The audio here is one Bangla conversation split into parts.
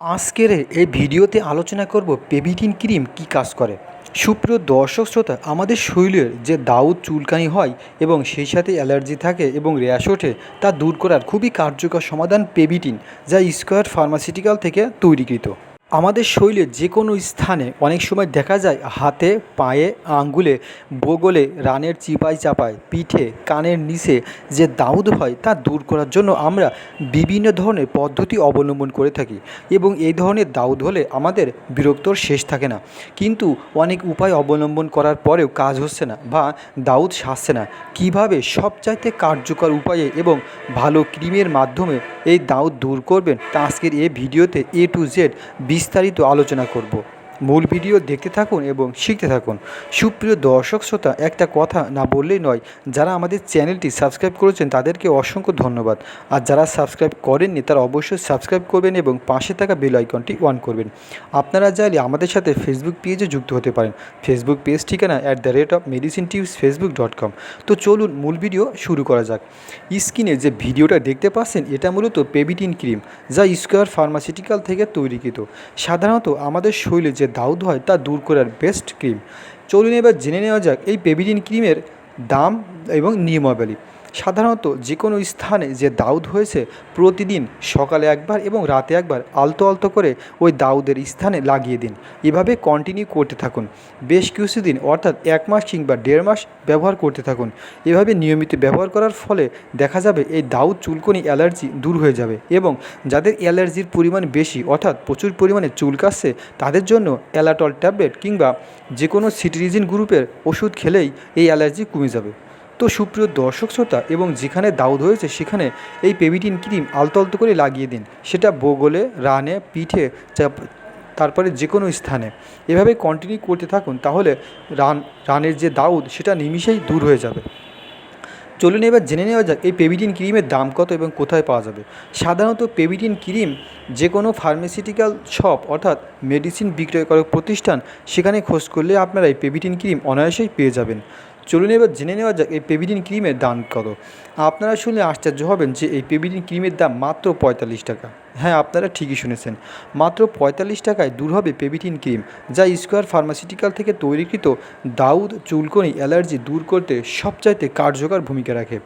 আজকের এই ভিডিওতে আলোচনা করব পেভিটিন ক্রিম কি কাজ করে। সুপ্রিয় দর্শক শ্রোতা, আমাদের শরীরের যে দাউদ চুলকানি হয় এবং সেই সাথে অ্যালার্জি থাকে এবং র্যাশ ওঠে তা দূর করার খুবই কার্যকর সমাধান পেভিটিন, যা স্কোয়ার ফার্মাসিউটিক্যাল থেকে তৈরিকৃত। আমাদের শরীরের যে কোনো স্থানে অনেক সময় দেখা যায় হাতে, পায়ে, আঙ্গুলে, বগলে, রানের চিপায় চাপায়, পিঠে, কানের নিচে যে দাউদ হয় তা দূর করার জন্য আমরা বিভিন্ন ধরনের পদ্ধতি অবলম্বন করে থাকি এবং এই ধরনের দাউদ হলে আমাদের বিরক্তর শেষ থাকে না। কিন্তু অনেক উপায় অবলম্বন করার পরেও কাজ হচ্ছে না বা দাউদ সারছে না। কীভাবে সবচাইতে কার্যকর উপায়ে এবং ভালো ক্রিমের মাধ্যমে এই দাউদ দূর করবেন তা আজকের এই ভিডিওতে A to Z বিস্তারিত আলোচনা করব। মূল ভিডিও দেখতে থাকুন এবং শিখতে থাকুন। সুপ্রিয় দর্শক শ্রোতা, একটা কথা না বললেই নয়, যারা আমাদের চ্যানেলটি সাবস্ক্রাইব করেছেন তাদেরকে অসংখ্য ধন্যবাদ। আর যারা সাবস্ক্রাইব করেননি তারা অবশ্যই সাবস্ক্রাইব করবেন এবং পাশে থাকা বেল আইকনটি অন করবেন। আপনারা চাইলে আমাদের সাথে ফেসবুক পেজে যুক্ত হতে পারেন। ফেসবুক পেজ ঠিকানা @medicine-tips-facebook.com। তো চলুন মূল ভিডিও শুরু করা যাক। স্ক্রিনে যে ভিডিওটা দেখতে পাচ্ছেন এটা মূলত পেভিটিন ক্রিম, যা স্কোয়ার ফার্মাসিউটিক্যাল থেকে তৈরিকৃত। সাধারণত আমাদের শরীরে যে দাউদ হয় তা দূর করার বেস্ট ক্রিম। চলুন এবার জেনে নেওয়া যাক এই পেভিটিন ক্রিমের দাম এবং নিয়মাবলী। সাধারণত যে কোনো স্থানে যে দাউদ হয়েছে প্রতিদিন সকালে একবার এবং রাতে একবার আলতো আলতো করে ওই দাউদের স্থানে লাগিয়ে দিন। এভাবে কন্টিনিউ করতে থাকুন বেশ কিছুদিন, অর্থাৎ 1 মাস কিংবা 1.5 মাস ব্যবহার করতে থাকুন। এভাবে নিয়মিত ব্যবহার করার ফলে দেখা যাবে এই দাউদ, চুলকনি, অ্যালার্জি দূর হয়ে যাবে। এবং যাদের অ্যালার্জির পরিমাণ বেশি, অর্থাৎ প্রচুর পরিমাণে চুলকাচ্ছে, তাদের জন্য অ্যালাটল ট্যাবলেট কিংবা যে কোনো সিট্রিজিন গ্রুপের ওষুধ খেলেই এই অ্যালার্জি কমে যাবে। তো সুপ্রিয় দর্শক শ্রোতা, এবং যেখানে দাউদ হয়েছে সেখানে এই পেভিটিন ক্রিম আলতো আলতো করে লাগিয়ে দিন, সেটা বগলে, রানে, পিঠে, তারপরে যে কোনো স্থানে। এভাবে কন্টিনিউ করতে থাকুন, তাহলে রানের যে দাউদ সেটা নিমিষেই দূর হয়ে যাবে। চলুন এবার জেনে নেওয়া যাক এই পেভিটিন ক্রিমের দাম কত এবং কোথায় পাওয়া যাবে। সাধারণত পেভিটিন ক্রিম যে কোনো ফার্মাসিউটিক্যাল শপ, অর্থাৎ মেডিসিন বিক্রয়কারক প্রতিষ্ঠান, সেখানে খোঁজ করলে আপনারা এই পেভিটিন ক্রিম অনায়াসেই পেয়ে যাবেন। চলুন এবার জেনে নেওয়া যাক এই পেভিটিন ক্রিমের দাম কত। আপনারা শুনলে আশ্চর্য হবেন যে এই পেভিটিন ক্রিমের দাম মাত্র 45 টাকা। হ্যাঁ, আপনারা ঠিকই শুনেছেন, মাত্র 45 টাকায় দূর হবে পেভিটিন ক্রিম, যা স্কোয়ার ফার্মাসিউটিক্যাল থেকে তৈরিকৃত দাউদ, চুলকনি, অ্যালার্জি দূর করতে সবচাইতে কার্যকর ভূমিকা রাখে।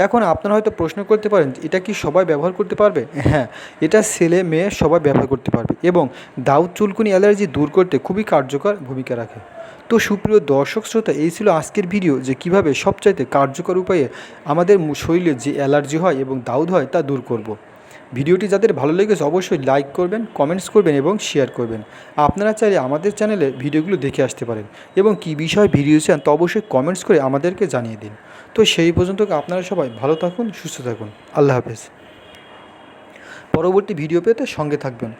এখন আপনারা হয়তো প্রশ্ন করতে পারেন, এটা কি সবাই ব্যবহার করতে পারবে? হ্যাঁ, এটা ছেলে মেয়ে সবাই ব্যবহার করতে পারবে এবং দাউদ, চুলকনি, অ্যালার্জি দূর করতে খুবই কার্যকর ভূমিকা রাখে। তো সুপ্রিয় দর্শক শ্রোতা, এই ছিল আজকের ভিডিও, যে কিভাবে সবচাইতে কার্যকর উপায়ে আমাদের শরীরে যে অ্যালার্জি হয় এবং দাউদ হয় তা দূর করব। ভিডিওটি যাদের ভালো লেগেছে অবশ্যই লাইক করবেন, কমেন্টস করবেন এবং শেয়ার করবেন। আপনারা চাইলে আমাদের চ্যানেলে ভিডিওগুলো দেখে আসতে পারেন এবং কী বিষয়ে ভিডিও চান তা অবশ্যই কমেন্টস করে আমাদেরকে জানিয়ে দিন। তো সেই পর্যন্ত আপনারা সবাই ভালো থাকুন, সুস্থ থাকুন। আল্লাহ হাফেজ। পরবর্তী ভিডিও পেতে সঙ্গে থাকবেন।